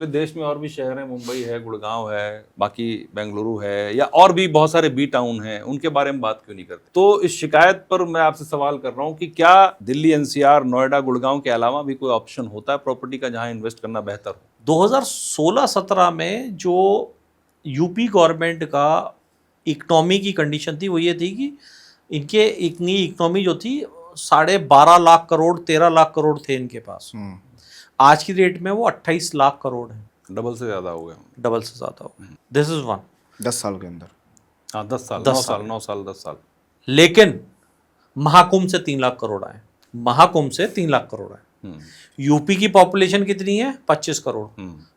देश में और भी शहर हैं, मुंबई है, गुड़गांव है, बाकी बेंगलुरु है, या और भी बहुत सारे बी टाउन हैं, उनके बारे में बात क्यों नहीं करते? तो इस शिकायत पर मैं आपसे सवाल कर रहा हूं कि क्या दिल्ली, एनसीआर, नोएडा, गुड़गांव के अलावा भी कोई ऑप्शन होता है प्रॉपर्टी का जहां इन्वेस्ट करना बेहतर हो? 2016-17 में जो यूपी गवर्नमेंट का इकोनॉमी की कंडीशन थी वो ये थी कि इनके इतनी इकोनॉमी जो थी 12.5 करोड़ 13 लाख करोड़ थे इनके पास। आज की डेट में वो 28 लाख करोड़ है, डबल से ज्यादा हो गया। डबल से ज्यादा हो गया। This is one. 10 साल के अंदर। हाँ, 10 साल, 10 साल। लेकिन महाकुंभ से 3 लाख करोड़ आए, महाकुंभ से 3 लाख करोड़ आए। यूपी की पॉपुलेशन कितनी है? 25 करोड़।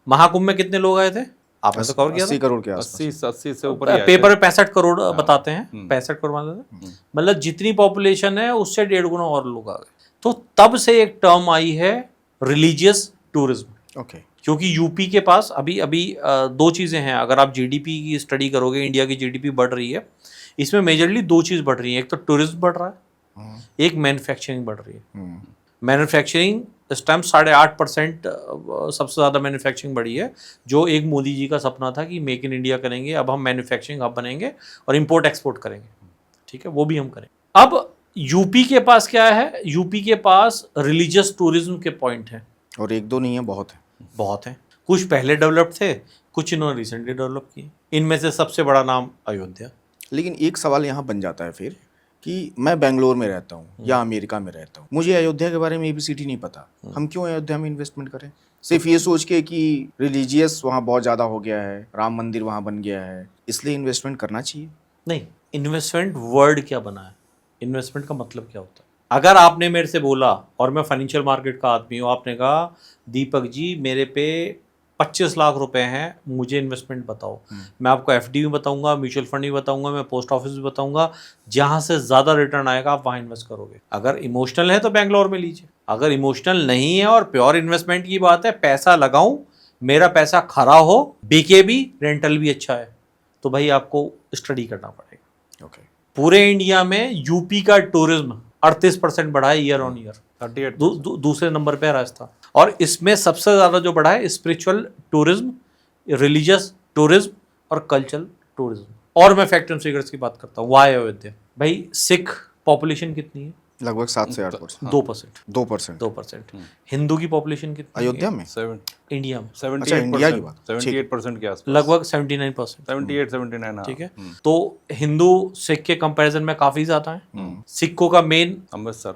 महाकुंभ में कितने लोग आए थे? आपने तो कवर किया 80 करोड़ के आसपास। 80 से ऊपर ही आए पेपर थे। में 65 करोड़ बताते हैं, 65 करोड़ मानते थे। मतलब जितनी पॉपुलेशन है उससे 1.5 गुना और लोग आ गए। तो तब से एक टर्म आई है रिलीजियस टूरिज्म। ओके। क्योंकि यूपी के पास अभी दो चीज़ें हैं। अगर आप जीडीपी की स्टडी करोगे, इंडिया की जीडीपी बढ़ रही है, इसमें मेजरली दो चीज़ बढ़ रही है। एक तो टूरिज्म बढ़ रहा है, एक मैन्युफैक्चरिंग बढ़ रही है। मैन्युफैक्चरिंग इस टाइम 8.5% सबसे ज़्यादा मैन्युफैक्चरिंग बढ़ी है, जो एक मोदी जी का सपना था कि मेक इन इंडिया करेंगे, अब हम मैन्युफैक्चरिंग हब बनेंगे और इंपोर्ट एक्सपोर्ट करेंगे। ठीक है, वो भी हम करेंगे। अब यूपी के पास क्या है? यूपी के पास रिलीजियस टूरिज्म के पॉइंट हैं, और एक दो नहीं है, बहुत है। बहुत हैं। कुछ पहले डेवलप थे, कुछ इन्होंने रिसेंटली डेवलप किए। इनमें से सबसे बड़ा नाम अयोध्या। लेकिन एक सवाल यहाँ बन जाता है फिर कि मैं बेंगलोर में रहता हूँ या अमेरिका में रहता हूँ, मुझे अयोध्या के बारे में एबीसीडी नहीं पता, हम क्यों अयोध्या में इन्वेस्टमेंट करें? सिर्फ ये सोच के कि रिलीजियस वहाँ बहुत ज़्यादा हो गया है, राम मंदिर वहाँ बन गया है, इसलिए इन्वेस्टमेंट करना चाहिए? नहीं, इन्वेस्टमेंट वर्ड क्या बना है? इन्वेस्टमेंट का मतलब क्या होता है? अगर आपने मेरे से बोला, और मैं फाइनेंशियल मार्केट का आदमी हूँ, आपने कहा दीपक जी मेरे पे 25 लाख रुपए हैं, मुझे इन्वेस्टमेंट बताओ, मैं आपको एफडी भी बताऊंगा, म्यूचुअल फंड भी बताऊंगा, मैं पोस्ट ऑफिस भी बताऊंगा, जहां से ज़्यादा रिटर्न आएगा आप वहां इन्वेस्ट करोगे। अगर इमोशनल है तो बेंगलोर में लीजिए, अगर इमोशनल नहीं है और प्योर इन्वेस्टमेंट की बात है, पैसा लगाऊं, मेरा पैसा खरा हो, बिके भी, रेंटल भी अच्छा है, तो भाई आपको स्टडी करना पड़ेगा। ओके। पूरे इंडिया में यूपी का टूरिज्म 38% बढ़ा है ईयर ऑन ईयर। 38। दूसरे नंबर पे है राजस्थान, और इसमें सबसे ज़्यादा जो बढ़ा है स्पिरिचुअल टूरिज्म, रिलीजियस टूरिज्म और कल्चरल टूरिज्म। और मैं फैक्ट एंड फिगर्स की बात करता हूँ। वाई अयोध्या? भाई सिख पॉपुलेशन कितनी है? लगभग 7 से 8%। 2%। 2%। हिंदू की पॉपुलेशन कितनी अयोध्या है? में? इंडिया में 78% के आसपास, लगभग 79%। 78-79। ठीक है, तो हिंदू सिख के कंपैरिजन में काफी ज्यादा है। सिखों का मेन अमृतसर।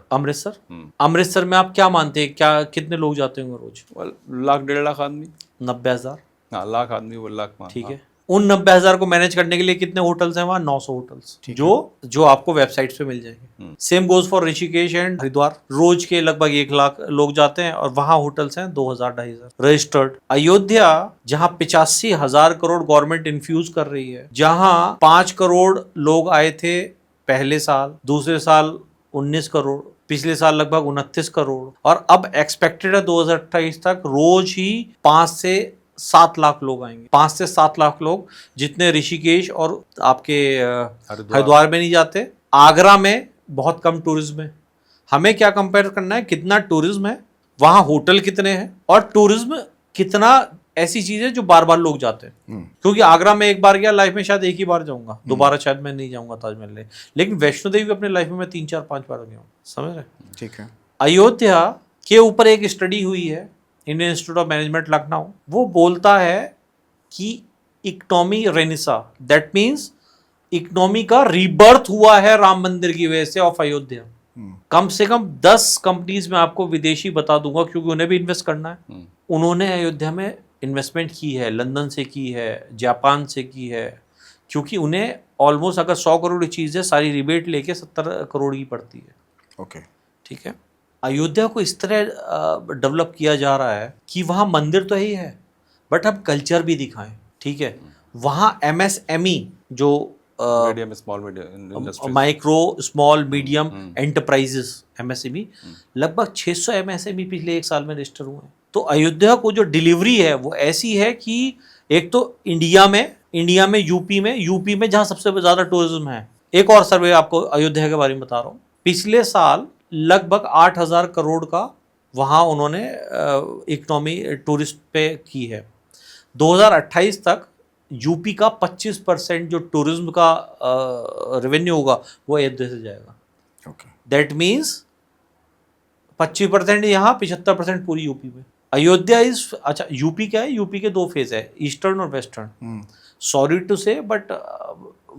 अमृतसर में आप क्या मानते हैं, क्या कितने लोग जाते होंगे रोज? 1-1.5 लाख आदमी। 90,000। हाँ, लाख आदमी, वो लाख मान। ठीक है, उन 90,000 को मैनेज करने के लिए कितने होटल्स हैं वहाँ? 900 होटल्स, जो आपको वेबसाइट्स पे मिल जाएंगे। Same goes for Rishikesh and Haridwar. रोज के लगभग 1 लाख लोग जाते हैं और वहाँ होटल्स हैं 2,000-2,500 रजिस्टर्ड। अयोध्या जहाँ 85,000 करोड़ गवर्नमेंट इन्फ्यूज कर रही है, जहाँ 5 करोड़ लोग आए थे पहले साल, दूसरे साल 19 करोड़, पिछले साल लगभग 29 करोड़, और अब एक्सपेक्टेड है 2028 तक रोज ही 5 से 7 लाख लोग आएंगे। 5 से 7 लाख लोग, जितने ऋषिकेश और आपके हरिद्वार में नहीं जाते। आगरा में बहुत कम टूरिज्म है। हमें क्या कंपेयर करना है, कितना टूरिज्म है, वहाँ होटल कितने हैं, और टूरिज्म कितना ऐसी चीज है जो बार बार लोग जाते हैं। क्योंकि आगरा में एक बार गया, लाइफ में शायद एक ही बार जाऊंगा, दोबारा शायद मैं नहीं जाऊंगा ताजमहल। लेकिन वैष्णो देवी अपने लाइफ में मैं 3-4-5 बार गया हूँ। समझ रहे? ठीक है। अयोध्या के ऊपर एक स्टडी हुई है, Indian institute of management Lucknow, वो बोलता है कि इकोनॉमी रेनिसा, दैट मीन्स इकोनॉमी का रीबर्थ हुआ है राम मंदिर की वजह से ऑफ अयोध्या। कम से कम 10 कंपनीज में आपको विदेशी बता दूंगा, क्योंकि उन्हें भी इन्वेस्ट करना है। उन्होंने अयोध्या में इन्वेस्टमेंट की है, लंदन से की है, जापान से की है, क्योंकि उन्हें ऑलमोस्ट अगर 100 करोड़ की चीज़ है, सारी रिबेट लेके 70 करोड़ की पड़ती है। ओके। ठीक है, अयोध्या को इस तरह डेवलप किया जा रहा है कि वहाँ मंदिर तो ही है, बट अब कल्चर भी दिखाएं। ठीक है, वहाँ MSME जो micro small medium enterprises MSME, लगभग 600 MSME पिछले 1 साल में रजिस्टर हुए हैं। तो अयोध्या को जो डिलीवरी है वो ऐसी है कि एक तो इंडिया में यूपी में जहाँ सबसे ज़्यादा टूरिज्म है। एक और सर्वे आपको अयोध्या के बारे में बता रहा हूँ। पिछले साल लगभग 8,000 करोड़ का वहाँ उन्होंने इकोनॉमी टूरिस्ट पे की है। 2028 तक यूपी का 25% जो टूरिज्म का रेवेन्यू होगा वो अयोध्या से जाएगा। ओके, दैट मीन्स 25% यहाँ, 75% पूरी यूपी में। अयोध्या इज, अच्छा यूपी क्या है, यूपी के 2 फेज है, ईस्टर्न और वेस्टर्न। सॉरी टू से बट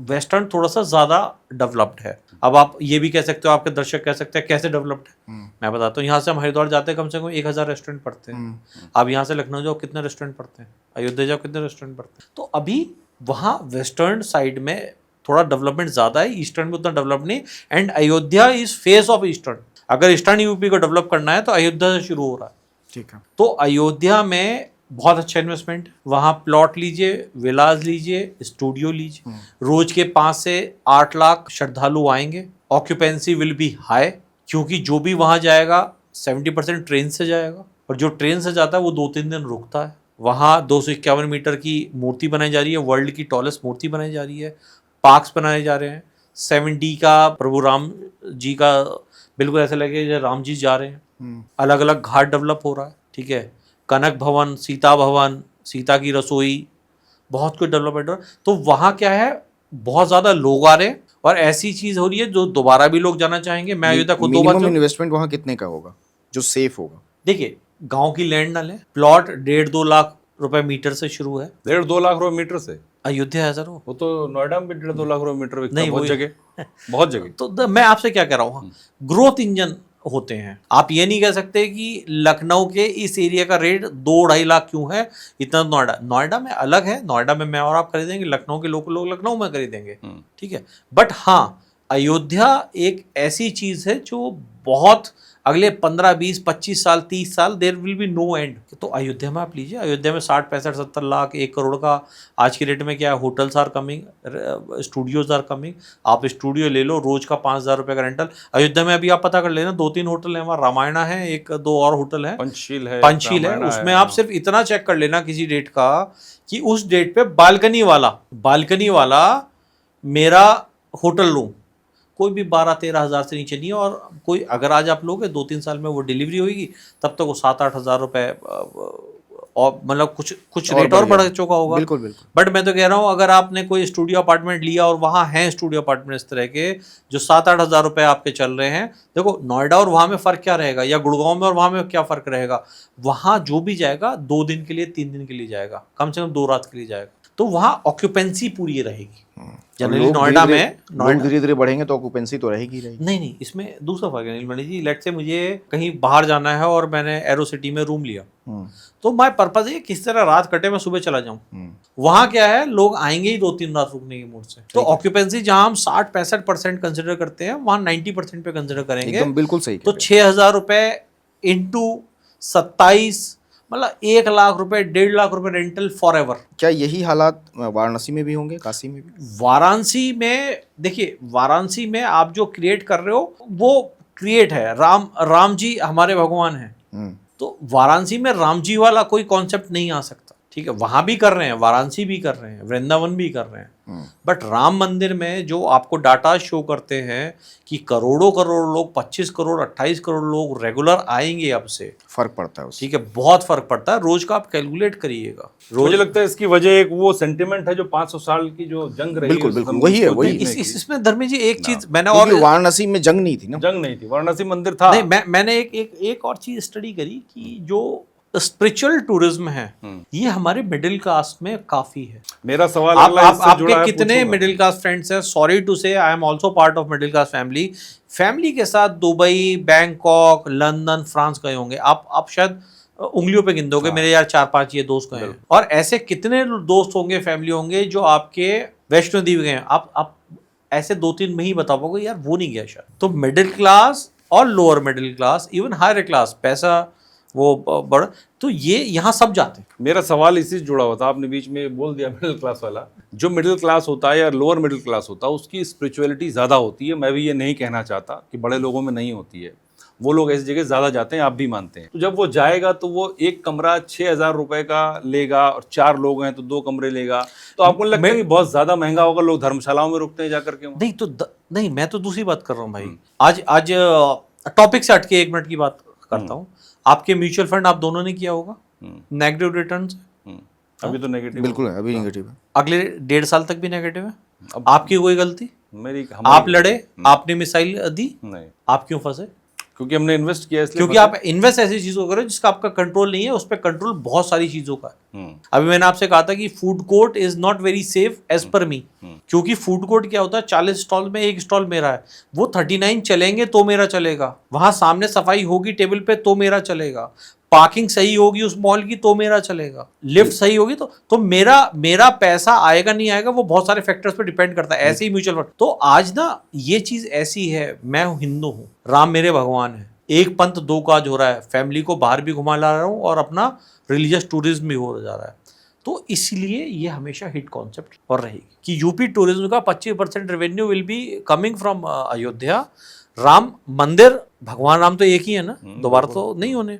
वेस्टर्न थोड़ा सा ज़्यादा डेवलप्ड है। अब आप ये भी कह सकते हो, आपके दर्शक कह सकते हैं कैसे डेवलप्ड है। मैं बताता हूँ, यहाँ से हम हरिद्वार जाते हैं कम से कम 1000 रेस्टोरेंट पड़ते हैं। आप यहाँ से लखनऊ जाओ कितने रेस्टोरेंट पड़ते हैं, अयोध्या जाओ कितने रेस्टोरेंट पड़ते हैं। तो अभी वहाँ वेस्टर्न साइड में थोड़ा डेवलपमेंट ज़्यादा है, ईस्टर्न में उतना डेवलप नहीं। And Ayodhya is face of eastern. अगर ईस्टर्न यूपी को डेवलप करना है तो अयोध्या से शुरू हो रहा है। ठीक है। तो अयोध्या में बहुत अच्छा इन्वेस्टमेंट, वहाँ प्लॉट लीजिए, विलाज लीजिए, स्टूडियो लीजिए। रोज के 5 से 8 लाख श्रद्धालु आएंगे। ऑक्यूपेंसी विल बी हाई, क्योंकि जो भी वहाँ जाएगा 70% ट्रेन से जाएगा, और जो ट्रेन से जाता है वो 2-3 दिन रुकता है। वहाँ 251 मीटर की मूर्ति बनाई जा रही है, वर्ल्ड की टॉलेस्ट मूर्ति बनाई जा रही है। पार्क्स बनाए जा रहे हैं। 7D का प्रभु राम जी का बिल्कुल ऐसा लगे जैसे राम जी जा रहे हैं। अलग अलग घाट डेवलप हो रहा है, ठीक है। कनक भवन, सीता भवन, सीता की रसोई, बहुत कुछ डेवलपमेंट हो रहा है। तो वहाँ क्या है, बहुत ज़्यादा लोग आ रहे हैं और ऐसी चीज़ हो रही है जो दोबारा भी लोग जाना चाहेंगे। मैं अयोध्या खुद 2 बार मिनिमम इन्वेस्टमेंट वहाँ कितने का होगा जो सेफ होगा? देखिए, गांव की लैंड ना लें, प्लॉट 1.5-2 लाख रुपए मीटर से शुरू है। 1.5-2 लाख रुपए मीटर से? अयोध्या है सर वो तो नोएडा में भी 1.5-2 लाख रुपए मीटर बिकता है, नहीं, बहुत वही। जगह, बहुत जगह। तो मैं आपसे क्या कह रहा हूँ, ग्रोथ इंजन होते हैं। आप ये नहीं कह सकते कि लखनऊ के इस एरिया का रेट 2-2.5 लाख क्यों है, इतना। नोएडा में अलग है, नोएडा में मैं और आप खरीदेंगे, लखनऊ के लोग लखनऊ में खरीदेंगे, ठीक है। बट हाँ, अयोध्या एक ऐसी चीज है जो बहुत अगले 15, 20, 25 साल, 30 साल there will be no end. तो अयोध्या में आप लीजिए, अयोध्या में 60, 65, 70 लाख, 1 करोड़ का आज की रेट में क्या है, hotels are coming, studios are coming. आप स्टूडियो ले लो, रोज का 5,000 रुपये का रेंटल। अयोध्या में अभी आप पता कर लेना, 2-3 होटल है वहाँ, रामायणा है, 1-2 और होटल है, पंचशील है, पंचशील है। उसमें आप सिर्फ इतना चेक कर लेना किसी डेट का कि उस डेट पे बालकनी वाला मेरा होटल रूम कोई भी 12-13 हज़ार से नीचे नहीं है। और कोई अगर आज आप लोगे 2-3 साल में वो डिलीवरी होगी, तब तक वो 7-8 हज़ार रुपये और मतलब कुछ रेट और बढ़ चुका होगा। बिल्कुल बिल्कुल। बट मैं तो कह रहा हूँ, अगर आपने कोई स्टूडियो अपार्टमेंट लिया और वहाँ हैं स्टूडियो अपार्टमेंट इस तरह के जो 7-8 हज़ार रुपये आपके चल रहे हैं, देखो नोएडा और वहाँ में फ़र्क क्या रहेगा, या गुड़गांव में और वहाँ में क्या फ़र्क रहेगा। वहाँ जो भी जाएगा 2 दिन के लिए, 3 दिन के लिए जाएगा, कम से कम 2 रात के लिए जाएगा, तो वहाँ ऑक्यूपेंसी पूरी रहेगी। जनरली नोएडा में धीरे धीरे बढ़ेंगे तो ऑक्यूपेंसी तो रहेगी। नहीं, इसमें दूसरा फर्क है नीलमणि जी। लेट से मुझे कहीं बाहर जाना है और मैंने एरो सिटी में रूम लिया, तो माय पर्पज है किस तरह रात कटे मैं सुबह चला जाऊं। वहां क्या है, लोग आएंगे ही 2-3 रात रुकने के मूड से। तो ऑक्यूपेंसी जहां हम 60-65% कंसिडर करते हैं, वहां 90% पे कंसिडर करेंगे। एकदम बिल्कुल सही। तो 6,000 रुपए इंटू 27, मतलब 1 लाख रुपए, 1.5 लाख रुपए रेंटल फॉर एवर। क्या यही हालात वाराणसी में भी होंगे, काशी में भी? वाराणसी में देखिए, वाराणसी में आप जो क्रिएट कर रहे हो वो क्रिएट है, राम जी हमारे भगवान हैं। तो वाराणसी में राम जी वाला कोई कॉन्सेप्ट नहीं आ सकता, ठीक है। वहां भी कर रहे हैं, वाराणसी भी कर रहे हैं, वृंदावन भी कर रहे हैं। बट राम मंदिर में जो आपको डाटा शो करते हैं कि करोड़ों लोग, 25 करोड़ 28 करोड़ लोग रेगुलर आएंगे, अब से फर्क पड़ता है उससे। ठीक है, बहुत फर्क पड़ता है। रोज का आप कैलकुलेट करिएगा। मुझे लगता है इसकी वजह एक वो सेंटिमेंट है जो 500 साल की जो जंग रही। बिल्कुल बिल्कुल, वही है, वही। इसमें धर्मी जी एक चीज मैंने, और वाराणसी में जंग नहीं थी ना, जंग नहीं थी, वाराणसी मंदिर था। नहीं, मैंने एक और चीज स्टडी करी कि जो स्पिरिचुअल टूरिज्म है ये हमारे मिडिल क्लास में काफी है। मेरा सवाल आपके कितने मिडिल क्लास फ्रेंड्स हैं? सॉरी टू से, I am also part of middle class family के साथ दुबई, बैंकॉक, लंदन, फ्रांस गए होंगे आप शायद उंगलियों पे गिन दोगे। मेरे यार 4-5 ये दोस्त गए हैं। और ऐसे कितने दोस्त होंगे, फैमिली होंगे जो आपके वैष्णो देवी गए हैं। आप ऐसे 2-3 में ही बता पाओगे यार वो नहीं गया शायद। तो मिडिल क्लास और lower middle class, even higher class, पैसा वो बड़ा, तो ये यहाँ सब जाते हैं। मेरा सवाल इसी से जुड़ा हुआ था, आपने बीच में बोल दिया मिडिल क्लास वाला। जो मिडिल क्लास होता है या लोअर मिडिल क्लास होता है उसकी स्पिरिचुअलिटी ज़्यादा होती है। मैं भी ये नहीं कहना चाहता कि बड़े लोगों में नहीं होती है, वो लोग ऐसी जगह ज़्यादा जाते हैं, आप भी मानते हैं। तो जब वो जाएगा तो वो एक कमरा 6,000 रुपये का लेगा और 4 लोग हैं तो 2 कमरे लेगा, तो आपको लगता है कि बहुत ज़्यादा महंगा होगा, लोग धर्मशालाओं में रुकते हैं जाकर के। नहीं, मैं तो दूसरी बात कर रहा हूँ भाई। आज टॉपिक से हटके 1 मिनट की बात करता हूँ। आपके म्यूचुअल फंड आप दोनों ने किया होगा, नेगेटिव रिटर्न्स, अभी तो नेगेटिव बिल्कुल है, अभी नेगेटिव है। अगले 1.5 साल तक भी नेगेटिव है। अब आपकी कोई गलती? मेरी आप लड़े, आपने मिसाइल दी, नहीं, आप क्यों फंसे? क्योंकि हमने इन्वेस्ट किया इसलिए क्योंकि आप इन्वेस्ट ऐसी चीजों को करो जिसका आपका कंट्रोल नहीं है, उस पर कंट्रोल बहुत सारी चीजों का है। अभी मैंने आपसे कहा था कि food court is not very safe as per me, क्योंकि फूड कोर्ट क्या होता है, 40 स्टॉल में एक स्टॉल मेरा है, वो 39 चलेंगे तो मेरा चलेगा, वहां सामने सफाई होगी टेबल पे तो मेरा चलेगा, पार्किंग सही होगी उस मॉल की तो मेरा चलेगा, लिफ्ट सही होगी तो मेरा पैसा आएगा नहीं आएगा वो बहुत सारे फैक्टर्स पे डिपेंड करता है। ऐसे ही म्यूचुअल फंड, तो आज ना ये चीज ऐसी है, मैं हिंदू हूँ, राम मेरे भगवान है, एक पंथ दो काज हो रहा है, फैमिली को बाहर भी घुमा ला रहा हूँ और अपना रिलीजियस टूरिज्म भी हो जा रहा है, तो इसलिए ये हमेशा हिट कॉन्सेप्ट और रहेगी कि यूपी टूरिज्म का 25% revenue will be coming from Ayodhya. Ram मंदिर, भगवान राम तो एक ही है ना, दोबारा तो नहीं होने।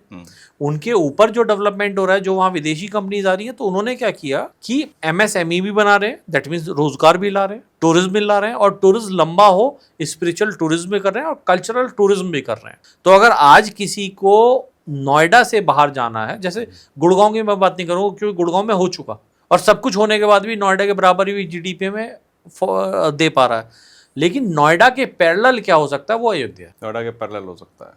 उनके ऊपर जो डेवलपमेंट हो रहा है, जो वहाँ विदेशी कंपनीज आ रही हैं, तो उन्होंने क्या किया कि MSME भी बना रहे हैं, दैट मीन्स रोजगार भी ला रहे हैं, टूरिज्म भी ला रहे हैं, और टूरिज्म लंबा हो, स्पिरिचुअल टूरिज्म भी कर रहे हैं और कल्चरल टूरिज्म भी कर रहे हैं। तो अगर आज किसी को नोएडा से बाहर जाना है, जैसे गुड़गांव की मैं बात नहीं करूँगा क्योंकि गुड़गांव में हो चुका और सब कुछ होने के बाद भी नोएडा के बराबर ही GDP में दे पा रहा है, लेकिन नोएडा के पैरेलल क्या हो सकता है, वो अयोध्या। नोएडा के पैरेलल हो सकता है।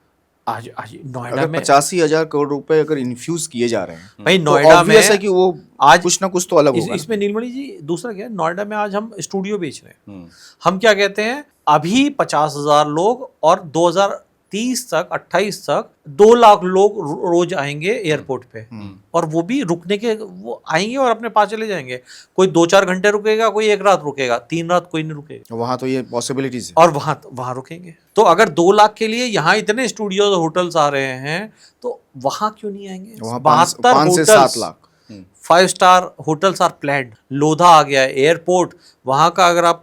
आज नोएडा अगर में 85,000 करोड़ रुपए अगर इन्फ्यूज किए जा रहे हैं, भाई तो नोएडा में obvious है कि वो आज कुछ ना कुछ तो अलग होगा। इसमें नीलमणि जी दूसरा क्या है, नोएडा में आज हम स्टूडियो बेच रहे हैं। हम क्या कहते हैं, अभी 50,000 लोग और 2030 तक 28 तक 2 लाख लोग रोज आएंगे एयरपोर्ट पे, और वो भी रुकने के, वो आएंगे और अपने पास चले जाएंगे। कोई 2-4 घंटे रुकेगा, कोई 1 रात रुकेगा, 3 रात कोई नहीं रुकेगा, वहाँ तो ये पॉसिबिलिटीज है। और वहां रुकेंगे। तो अगर 2 लाख के लिए यहाँ इतने स्टूडियोज होटल्स आ रहे हैं, तो वहां क्यों नहीं आएंगे? वहाँ 72 5 से 7 lakh 5 star hotels are planned. Lodha आ गया है, एयरपोर्ट, वहाँ का अगर आप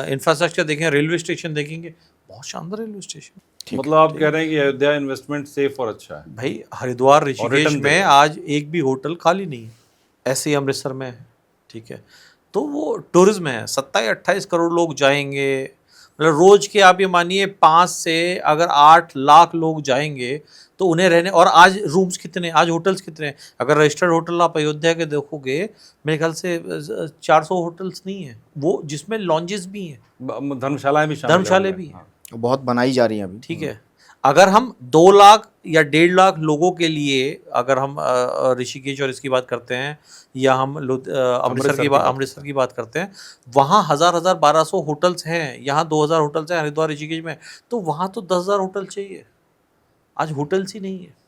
इंफ्रास्ट्रक्चर देखें, रेलवे स्टेशन देखेंगे, बहुत शानदार रेलवे स्टेशन। मतलब आप कह रहे हैं कि अयोध्या इन्वेस्टमेंट सेफ और अच्छा है। भाई हरिद्वार ऋषिकेश return में आज एक भी होटल खाली नहीं है, ऐसे ही अमृतसर में है, ठीक है। तो वो टूरिज्म है, 27-28 करोड़ लोग जाएंगे, मतलब रोज के आप ये मानिए 5 से अगर 8 लाख लोग जाएंगे तो उन्हें रहने, और आज रूम्स कितने, आज होटल्स कितने हैं? अगर रजिस्टर्ड होटल आप अयोध्या के देखोगे, मेरे ख्याल से 400 होटल्स नहीं है वो, जिसमें लॉन्जेस भी हैं, धर्मशालाएं भी शामिल हैं। धर्मशाले भी हैं, बहुत बनाई जा रही हैं अभी। ठीक है। अगर हम 2 लाख या 1.5 लाख लोगों के लिए, अगर हम ऋषिकेश और इसकी बात करते हैं, या हम अमृतसर की बात करते हैं, वहाँ 1,000-1,200 होटल्स हैं, यहाँ 2,000 होटल्स हैं हरिद्वार ऋषिकेश में, तो वहाँ तो 10,000 होटल चाहिए। आज होटल्स ही नहीं है।